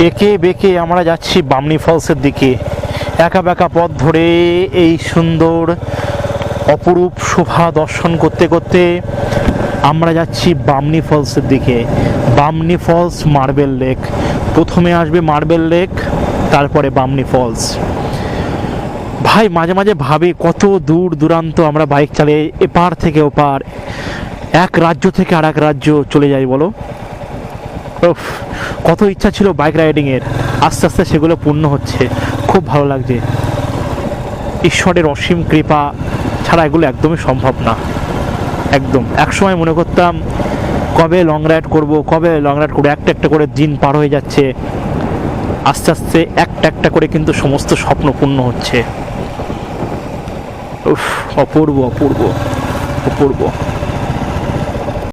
একে বেঁকে আমরা যাচ্ছি বামনি ফলসের দিকে। একা বেঁকা পথ ধরে এই সুন্দর অপরূপ শোভা দর্শন করতে করতে আমরা যাচ্ছি বামনি ফলসের দিকে। বামনি ফলস, মার্বেল লেক, প্রথমে আসবে মার্বেল লেক, তারপরে বামনি ফলস। ভাই মাঝে মাঝে ভাবি কত দূর দূরান্ত আমরা বাইক চালিয়ে এপার থেকে ওপার, এক রাজ্য থেকে আর এক রাজ্য চলে যাই বলো। কত ইচ্ছা ছিল বাইক রাইডিংয়ের, আস্তে আস্তে সেগুলো পূর্ণ হচ্ছে। খুব ভালো লাগছে। ঈশ্বরের অসীম কৃপা ছাড়া এগুলো একদমই সম্ভব না। একদম একসময় মনে করতাম কবে লং রাইড করব, কবে লং রাইড করবো, একটা একটা করে দিন পার হয়ে যাচ্ছে। আস্তে আস্তে একটা একটা করে কিন্তু সমস্ত স্বপ্ন পূর্ণ হচ্ছে। অপূর্ব অপূর্ব অপূর্ব।